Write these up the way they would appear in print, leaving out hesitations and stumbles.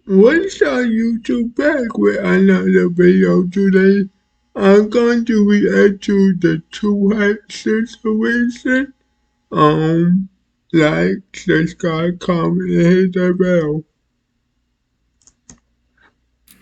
What's our YouTube back with another video today? I'm going to react to the two hype situation. Um, like, subscribe, comment, and hit the bell.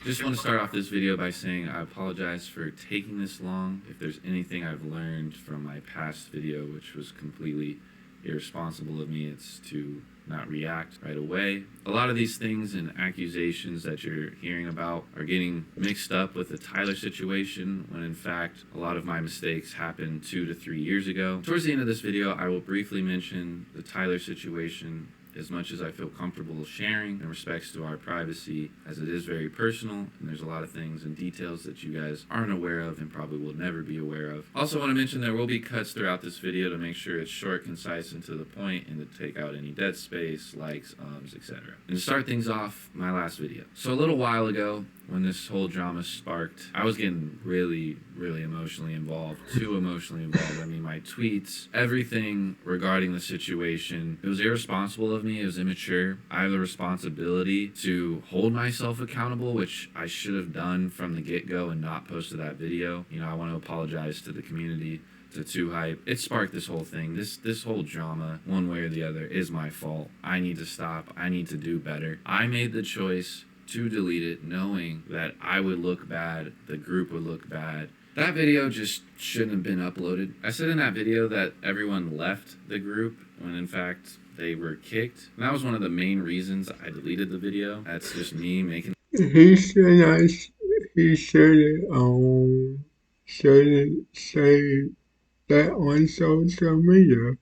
Just want to start off this video by saying I apologize for taking this long. If there's anything I've learned from my past video, which was completely irresponsible of me, it's to not react right away. A lot of these things and accusations that you're hearing about are getting mixed up with the Tyler situation, when in fact a lot of my mistakes happened 2 to 3 years ago. Towards the end of this video, I will briefly mention the Tyler situation as much as I feel comfortable sharing in respects to our privacy, as it is very personal and there's a lot of things and details that you guys aren't aware of and probably will never be aware of. Also want to mention there will be cuts throughout this video to make sure it's short, concise, and to the point, and to take out any dead space, likes, etc. And to start things off, my last video. So a little while ago, when this whole drama sparked, I was getting really emotionally involved. Too emotionally involved. I mean, my tweets, everything regarding the situation, it was irresponsible of me. It was immature. I have the responsibility to hold myself accountable, which I should have done from the get-go and not posted that video. You know, I want to apologize to the community, to Too Hype. It sparked this whole thing. This whole drama, one way or the other, is my fault. I need to stop. I need to do better. I made the choice to delete it, knowing that I would look bad, the group would look bad. That video just shouldn't have been uploaded. I said in that video that everyone left the group when in fact they were kicked. And that was one of the main reasons I deleted the video. That's just me making He shouldn't say that on social media.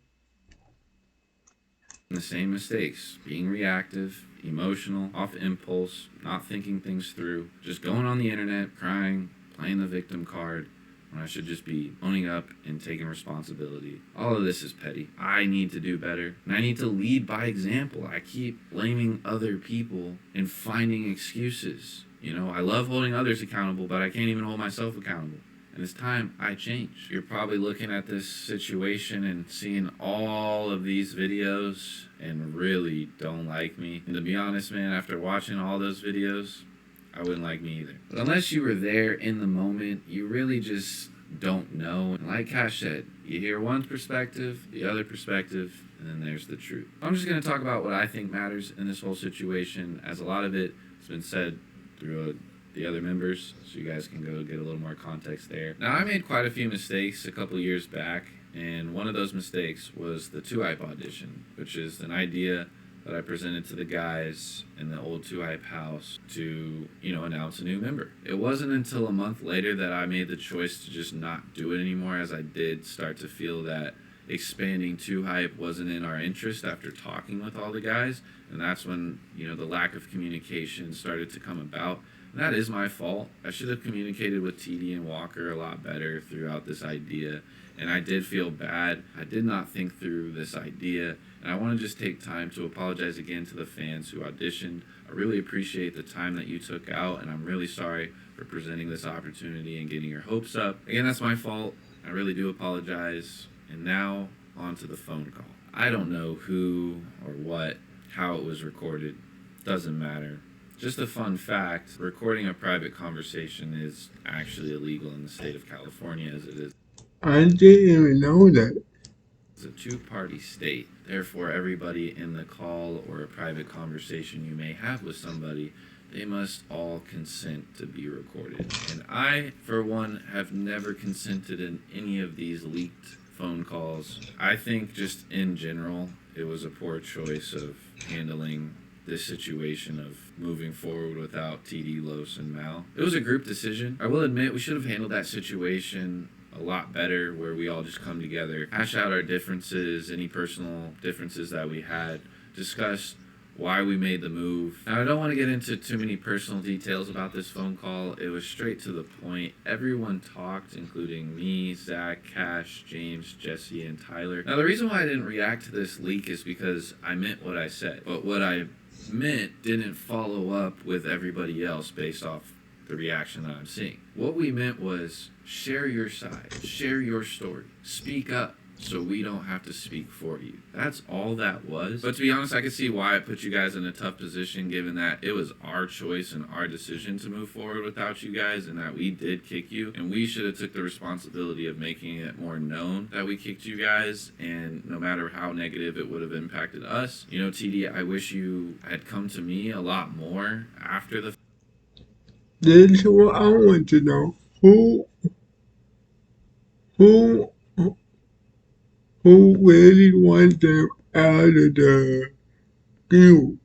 the same mistakes, being reactive, emotional, off impulse, not thinking things through, just going on the internet, crying, playing the victim card, when I should just be owning up and taking responsibility. All of this is petty. I need to do better, and I need to lead by example. I keep blaming other people and finding excuses. You know, I love holding others accountable, but I can't even hold myself accountable. And it's time I change. You're probably looking at this situation and seeing all of these videos and really don't like me. And to be honest, man, after watching all those videos, I wouldn't like me either. But unless you were there in the moment, you really just don't know. And like Cash said, you hear one perspective, the other perspective, and then there's the truth. I'm just going to talk about what I think matters in this whole situation, as a lot of it has been said through the other members, so you guys can go get a little more context there. Now, I made quite a few mistakes a couple years back, and one of those mistakes was the 2-Hype audition, which is an idea that I presented to the guys in the old 2-Hype house to, you know, announce a new member. It wasn't until a month later that I made the choice to just not do it anymore, as I did start to feel that expanding 2-Hype wasn't in our interest after talking with all the guys, and that's when, you know, the lack of communication started to come about. And that is my fault. I should have communicated with TD and Walker a lot better throughout this idea, and I did feel bad. I did not think through this idea, and I want to just take time to apologize again to the fans who auditioned. I really appreciate the time that you took out, and I'm really sorry for presenting this opportunity and getting your hopes up. Again, that's my fault. I really do apologize. And now, on to the phone call. I don't know who or what, how it was recorded. Doesn't matter. Just a fun fact, recording a private conversation is actually illegal in the state of California, as it is. I didn't even know that. It's a two-party state. Therefore, everybody in the call or a private conversation you may have with somebody, they must all consent to be recorded. And I, for one, have never consented in any of these leaked phone calls. I think just in general, it was a poor choice of handling this situation of moving forward without TD, Los, and Mal. It was a group decision. I will admit we should have handled that situation a lot better, where we all just come together, hash out our differences, any personal differences that we had, discuss why we made the move. Now, I don't want to get into too many personal details about this phone call. It was straight to the point. Everyone talked, including me, Zach, Cash, James, Jesse, and Tyler. Now, the reason why I didn't react to this leak is because I meant what I said, but what I meant didn't follow up with everybody else based off the reaction that I'm seeing. What we meant was share your side, share your story, speak up. so we don't have to speak for you. That's all that was. But to be honest, I could see why it put you guys in a tough position, given that it was our choice and our decision to move forward without you guys, and that we did kick you, and we should have took the responsibility of making it more known that we kicked you guys. And no matter how negative it would have impacted us, you know, TD, I wish you had come to me a lot more after the. This is what I want to know. Who who really wants them out of the group?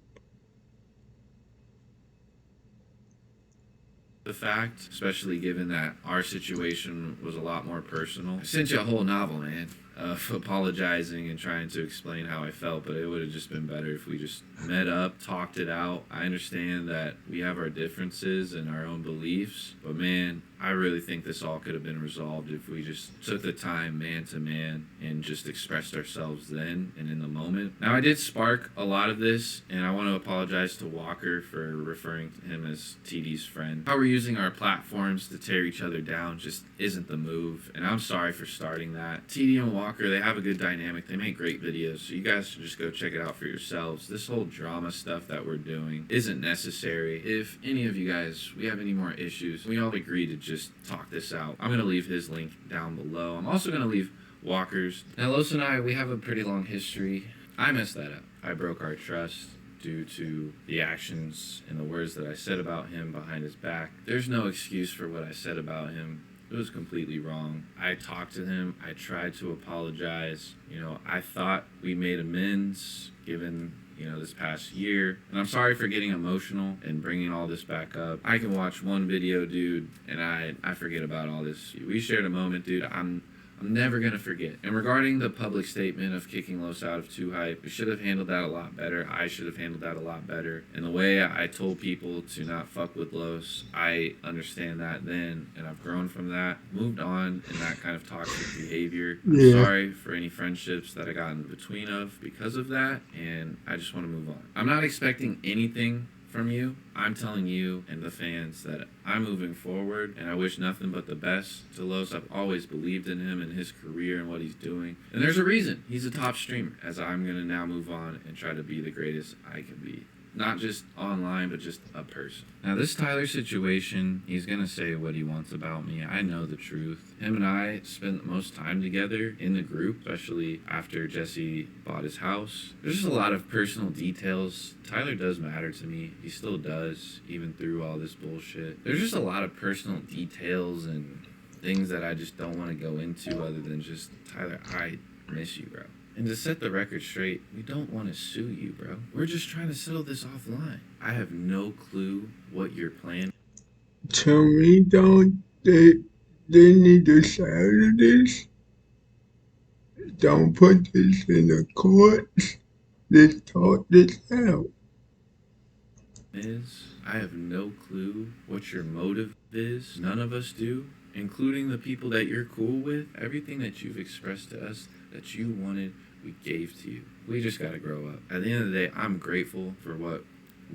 Fact, especially given that our situation was a lot more personal. I sent you a whole novel, man, of apologizing and trying to explain how I felt, but it would have just been better if we just met up, talked it out. I understand that we have our differences and our own beliefs, but man, I really think this all could have been resolved if we just took the time man to man and just expressed ourselves then and in the moment. Now, I did spark a lot of this, and I want to apologize to Walker for referring to him as TD's friend. How we're using our platforms to tear each other down just isn't the move, and I'm sorry for starting that. TD and Walker, they have a good dynamic. They make great videos, so you guys should just go check it out for yourselves. This whole drama stuff that we're doing isn't necessary. If any of you guys, we have any more issues, we all agree to just talk this out. I'm going to leave his link down below. I'm also going to leave Walker's. Now, Los and I, we have a pretty long history. I messed that up. I broke our trust due to the actions and the words that I said about him behind his back. There's no excuse for what I said about him. It was completely wrong. I talked to him. I tried to apologize. You know, I thought we made amends given, you know, this past year. And I'm sorry for getting emotional and bringing all this back up. I can watch one video, dude, and I forget about all this. We shared a moment, dude. I'm never going to forget. And regarding the public statement of kicking Los out of 2 Hype, we should have handled that a lot better. I should have handled that a lot better. And the way I told people to not fuck with Los, I understand that then, and I've grown from that, moved on in that kind of toxic behavior. I'm sorry for any friendships that I got in between of because of that, and I just want to move on. I'm not expecting anything from you. I'm telling you and the fans that I'm moving forward, and I wish nothing but the best to Los. I've always believed in him and his career and what he's doing. And there's a reason he's a top streamer, as I'm going to now move on and try to be the greatest I can be. Not just online, but just a person. Now, this Tyler situation, he's going to say what he wants about me. I know the truth. Him and I spent the most time together in the group, especially after Jesse bought his house. There's just a lot of personal details. Tyler does matter to me. He still does, even through all this bullshit. There's just a lot of personal details and things that I just don't want to go into other than just, Tyler, I miss you, bro. And to set the record straight, we don't want to sue you, bro. We're just trying to settle this offline. I have no clue what your plan. Tell me, don't they need to settle this? Don't put this in the courts. Let's talk this out. I have no clue what your motive is. None of us do, including the people that you're cool with. Everything that you've expressed to us that you wanted, we gave to you. We just gotta grow up. At the end of the day, I'm grateful for what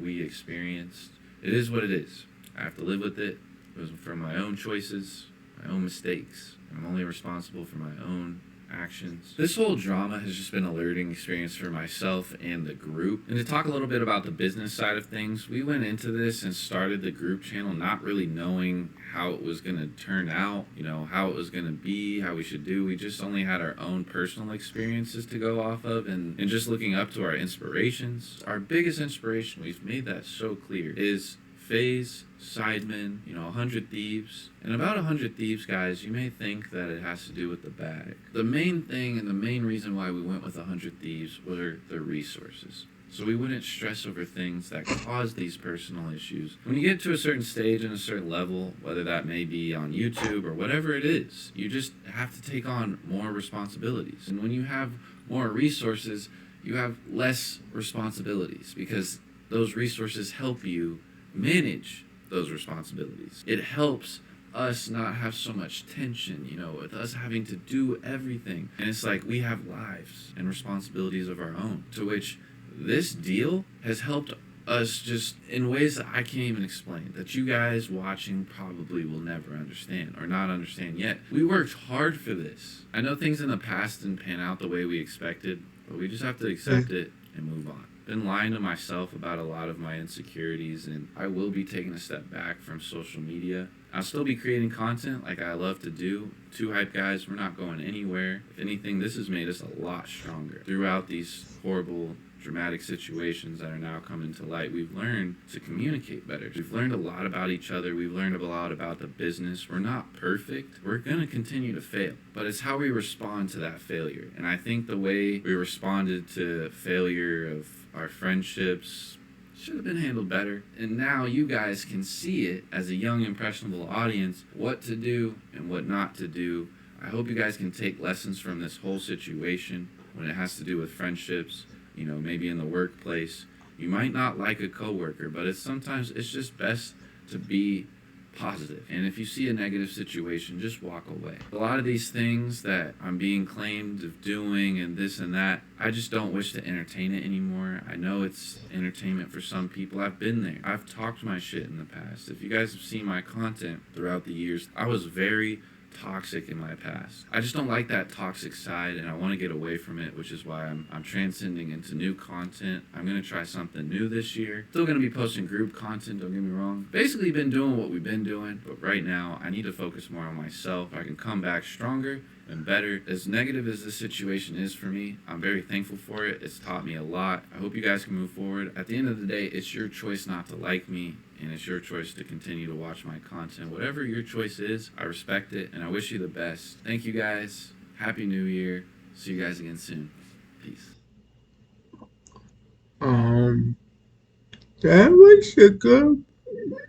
we experienced. It is what it is. I have to live with it. It was from my own choices, my own mistakes. I'm only responsible for my own actions. This whole drama has just been a learning experience for myself and the group. And to talk a little bit about the business side of things, we went into this and started the group channel not really knowing how it was going to turn out, you know, how it was going to be, how we should do. We just only had our own personal experiences to go off of, and just looking up to our inspirations. Our biggest inspiration, we've made that so clear, is FaZe, Sidemen, you know, 100 Thieves. And about 100 Thieves, guys, you may think that it has to do with the bag. The main thing and the main reason why we went with 100 Thieves were the resources. So we wouldn't stress over things that cause these personal issues. When you get to a certain stage and a certain level, whether that may be on YouTube or whatever it is, you just have to take on more responsibilities. And when you have more resources, you have less responsibilities because those resources help you manage those responsibilities. It helps us not have so much tension, you know, with us having to do everything. And it's like we have lives and responsibilities of our own, to which this deal has helped us just in ways that I can't even explain, that you guys watching probably will never understand or not understand yet. We worked hard for this. I know things in the past didn't pan out the way we expected, but we just have to accept it and move on. Been lying to myself about a lot of my insecurities, and I will be taking a step back from social media. I'll still be creating content like I love to do. Two Hype Guys, we're not going anywhere. If anything, this has made us a lot stronger. Throughout these horrible, dramatic situations that are now coming to light, we've learned to communicate better. We've learned a lot about each other. We've learned a lot about the business. We're not perfect. We're going to continue to fail. But it's how we respond to that failure. And I think the way we responded to failure of our friendships should have been handled better. And now you guys can see it as a young, impressionable audience, what to do and what not to do. I hope you guys can take lessons from this whole situation when it has to do with friendships, you know, maybe in the workplace. You might not like a coworker, but sometimes it's just best to be positive. And if you see a negative situation, just walk away. A lot of these things that I'm being claimed of doing and this and that, I just don't wish to entertain it anymore. I know it's entertainment for some people. I've been there. I've talked my shit in the past. If you guys have seen my content throughout the years, I was very toxic in my past. I just don't like that toxic side, and I want to get away from it, which is why I'm transcending into new content. I'm going to try something new this year. Still going to be posting group content, don't get me wrong. Basically been doing what we've been doing, but right now I need to focus more on myself. I can come back stronger and better. As negative as this situation is for me, I'm very thankful for it. It's taught me a lot. I hope you guys can move forward. At the end of the day, it's your choice not to like me, and it's your choice to continue to watch my content. Whatever your choice is, I respect it, and I wish you the best. Thank you guys. Happy New Year. See you guys again soon. Peace. That was a good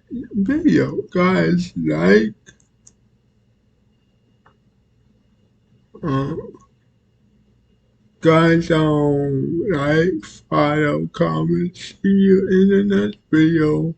video, guys. Um, guys, like, follow, comment, see you in the next video.